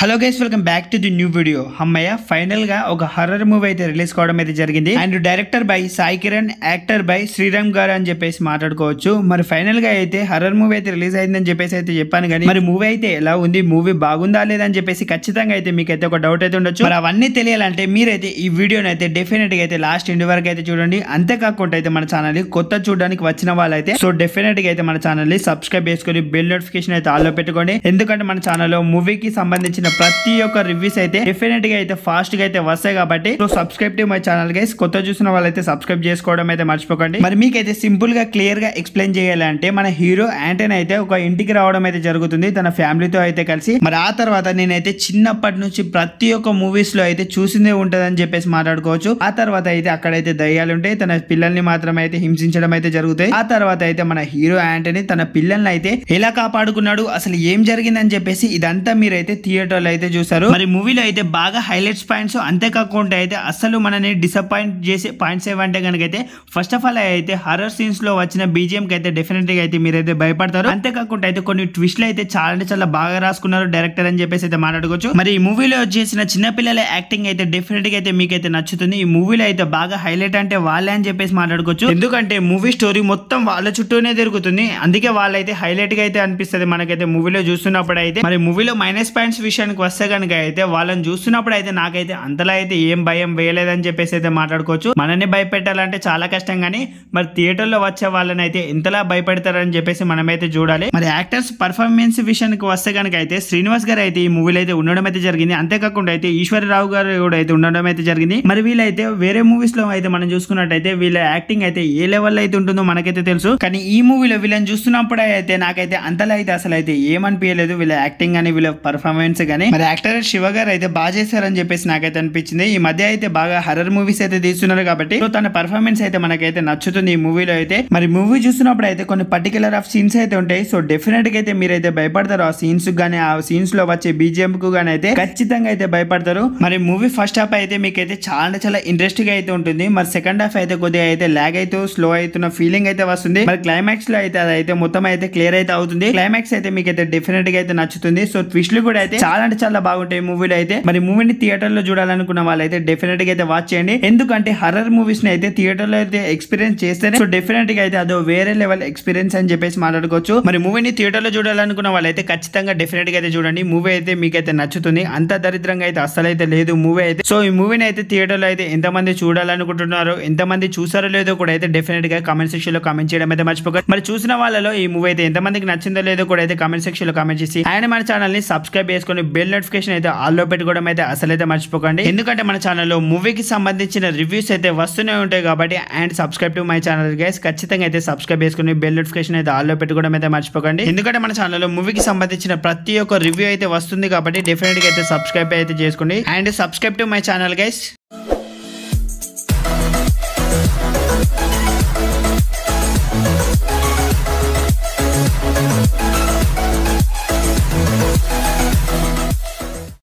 Hello guys, welcome back to the new video. అమ్మయ్య final గా ఒక హర్రర్ మూవీ అయితే రిలీజ్ కావడం అయితే జరిగింది. And director by Sai Kiran, actor by Sriram గారు అని చెప్పేసి మాట్లాడుకోవచ్చు. మరి ఫైనల్ గా అయితే హర్రర్ మూవీ అయితే రిలీజ్ అయిందని చెప్పేసి అయితే చెప్పాను. కానీ మరి మూవీ అయితే ఎలా ఉంది, మూవీ బాగుందా లేదని చెప్పేసి ఖచ్చితంగా అయితే మీకైతే ఒక డౌట్ అయితే ఉండొచ్చు. మరి అవన్నీ తెలియాలంటే మీరైతే ఈ వీడియోని అయితే డెఫినెట్ గా అయితే లాస్ట్ ఎండ్ వరకు అయితే చూడండి. అంతేకాకుండా అయితే మన ఛానల్ కొత్త చూడడానికి వచ్చిన వాళ్ళైతే సో డెఫినెట్ గా అయితే మన ఛానల్ ని సబ్స్క్రైబ్ చేసుకొని బెల్ నోటిఫికేషన్ అయితే ఆల్ లో పెట్టుకోండి. ఎందుకంటే మన ఛానల్లో మూవీకి సంబంధించిన ప్రతి ఒక్క రివ్యూస్ అయితే డెఫినెట్ గా అయితే ఫాస్ట్ గా అయితే వస్తాయి. కాబట్టి so subscribe to my channel guys. కొత్త చూసిన వాళ్ళైతే సబ్స్క్రైబ్ చేసుకోవడం అయితే మర్చిపోకండి. మరి మీకైతే సింపుల్ గా క్లియర్ గా ఎక్స్ప్లెయిన్ చేయాలంటే మన హీరో యాంటనీ అయితే ఒక ఇంటికి రావడం అయితే జరుగుతుంది తన ఫ్యామిలీతో అయితే కలిసి. మరి ఆ తర్వాత నేనైతే చిన్నప్పటి నుంచి ప్రతి ఒక్క మూవీస్ లో అయితే చూసిందే ఉంటదని చెప్పేసి మాట్లాడుకోవచ్చు. ఆ తర్వాత అయితే అక్కడైతే దయ్యాలు ఉంటాయి, తన పిల్లల్ని మాత్రమే అయితే హింసించడం అయితే జరుగుతాయి. ఆ తర్వాత అయితే మన హీరో యాంటనీ తన పిల్లల్ని అయితే ఎలా కాపాడుకున్నాడు, అసలు ఏం జరిగిందని చెప్పేసి ఇదంతా మీరైతే థియేటర్ లో అయితే చూసారు. మరి మూవీలో అయితే బాగా హైలైట్స్ పాయింట్స్, అంతేకాకుండా అయితే అసలు మనని డిసప్పాయింట్ చేసే పాయింట్స్ ఏమంటే కనుక అయితే ఫస్ట్ ఆఫ్ ఆల్ అయితే హర్రర్ సీన్స్ లో వచ్చిన బీజిఎం కి అయితే డెఫినెట్ గా అయితే మీరైతే భయపడతారు. అంతేకాకుండా అయితే కొన్ని ట్విస్ట్లు అయితే చాలా అంటే చాలా బాగా రాసుకున్నారు డైరెక్టర్ అని చెప్పేసి అయితే మాట్లాడుకోవచ్చు. మరి ఈ మూవీలో చేసిన చిన్నపిల్లల యాక్టింగ్ అయితే డెఫినెట్ గా అయితే మీకైతే నచ్చుతుంది. ఈ మూవీలో అయితే బాగా హైలైట్ అంటే వాళ్ళే అని చెప్పేసి మాట్లాడుకోవచ్చు. ఎందుకంటే మూవీ స్టోరీ మొత్తం వాళ్ళ చుట్టూనే తిరుగుతుంది. అందుకే వాళ్ళైతే హైలైట్ గా అయితే అనిపిస్తుంది మనకైతే మూవీలో చూస్తున్నప్పుడు అయితే. మరి మూవీలో మైనస్ పాయింట్స్ విషయానికి వస్తే కనుక అయితే వాళ్ళని చూస్తున్నప్పుడు అయితే నాకైతే అంతలా అయితే ఏం భయం వేయలేదని చెప్పేసి అయితే మాట్లాడుకోవచ్చు. మనల్ని భయపెట్టాలంటే చాలా కష్టం, కానీ మరి థియేటర్ లో వచ్చే వాళ్ళని అయితే ఇంతలా భయపెడతారని చెప్పేసి మనమైతే చూడాలి. మరి యాక్టర్స్ పర్ఫార్మెన్స్ విషయానికి వస్తే కనుక అయితే శ్రీనివాస్ గారు అయితే ఈ మూవీలో అయితే ఉండడం అయితే జరిగింది. అంతేకాకుండా అయితే ఈశ్వరరావు గారు కూడా అయితే ఉండడం అయితే జరిగింది. మరి వీళ్ళైతే వేరే మూవీస్ లో అయితే మనం చూసుకున్నట్టయితే వీళ్ళ యాక్టింగ్ అయితే ఏ లెవెల్ అయితే ఉంటుందో మనకైతే తెలుసు. కానీ ఈ మూవీలో వీళ్ళని చూస్తున్నప్పుడు అయితే నాకైతే అంతలా అయితే అసలు అయితే ఏమనిపించలేదు వీళ్ళ యాక్టింగ్ కానీ వీళ్ళ పర్ఫార్మెన్స్ కానీ. మరి యాక్టర్ శివ గారు అయితే బాగా చేశారని చెప్పేసి నాకైతే అనిపించింది. ఈ మధ్య అయితే బాగా హర్రర్ మూవీస్ అయితే తీస్తున్నారు కాబట్టి సో తన పర్ఫార్మెన్స్ అయితే మనకైతే నచ్చుతుంది ఈ మూవీలో అయితే. మరి మూవీ చూస్తున్నప్పుడు అయితే కొన్ని పర్టికులర్ ఆఫ్ సీన్స్ అయితే ఉంటాయి. సో డెఫినెట్ గా అయితే మీరైతే భయపడతారు ఆ సీన్స్ గానీ, ఆ సీన్స్ లో వచ్చే బీజిఎం కు గానీ అయితే ఖచ్చితంగా అయితే భయపడతారు. మరి మూవీ ఫస్ట్ హాఫ్ అయితే మీకైతే చాలా ఇంట్రెస్టింగ్ గా అయితే ఉంటుంది. మరి సెకండ్ హాఫ్ అయితే కొద్దిగా అయితే లాగ్ అయితే స్లో అవుతున్న ఫీలింగ్ అయితే వస్తుంది. మరి క్లైమాక్స్ లో అయితే అదైతే మొత్తం అయితే క్లియర్ అయితే అవుతుంది. క్లైమాక్స్ అయితే మీకైతే డెఫినెట్ గా అయితే నచ్చుతుంది. సో ట్విస్ట్లు కూడా అయితే చాలా బాగుంటాయి మూవీలో అయితే. మరి మూవీని థియేటర్ లో చూడాలనుకున్న వాళ్ళైతే డెఫినెట్ గా అయితే వాచ్ చేయండి. ఎందుకంటే హర్రర్ మూవీస్ ని అయితే థియేటర్ లో అయితే ఎక్స్పీరియన్స్ చేస్తేనే సో డెఫినెట్ గా అయితే అదో వేరే లెవెల్ ఎక్స్పీరియన్స్ అని చెప్పేసి మాట్లాడుకోవచ్చు. మరి మూవీని థియేటర్ లో చూడాలనుకున్న వాళ్ళైతే ఖచ్చితంగా డెఫినెట్ గా అయితే చూడండి. మూవీ అయితే మీకైతే నచ్చుతుంది. అంత దరిద్రంగా అయితే అస్సలైతే లేదు మూవీ అయితే. సో ఈ మూవీని అయితే థియేటర్ లో అయితే ఎంతమంది చూడాలనుకుంటున్నారో, ఎంతమంది చూసారో లేదో కూడా అయితే డెఫినెట్ గా కామెంట్ సెక్షన్ లో కామెంట్ చేయడం అయితే మర్చిపోకండి. మరి చూసిన వాళ్ళలో ఈ మూవీ అయితే ఎంతమందికి నచ్చిందో లేదో కూడా అయితే కామెంట్ సెక్షన్ లో కామెంట్ చేసి అండ్ మన ఛానల్ ని సబ్స్క్రైబ్ చేసుకొని బెల్ నోటిఫికేషన్ అయితే ఆల్ లో పెట్టుకోవడం అయితే అసలైతే మర్చిపోకండి. ఎందుకంటే మన ఛానల్లో మూవీకి సంబంధించిన రివ్యూస్ అయితే వస్తూనే ఉంటాయి కాబట్టి. And subscribe to my channel guys. ఖచ్చితంగా అయితే సబ్స్క్రైబ్ చేసుకుని బెల్ నోటిఫికేషన్ అయితే ఆల్ లో పెట్టుకోవడం అయితే మర్చిపోకండి. ఎందుకంటే మన ఛానల్లో మూవీకి సంబంధించిన ప్రతి ఒక్క రివ్యూ అయితే వస్తుంది కాబట్టి డెఫినెట్ గా అయితే సబ్స్క్రైబ్ అయితే చేసుకోండి. And subscribe to my channel guys.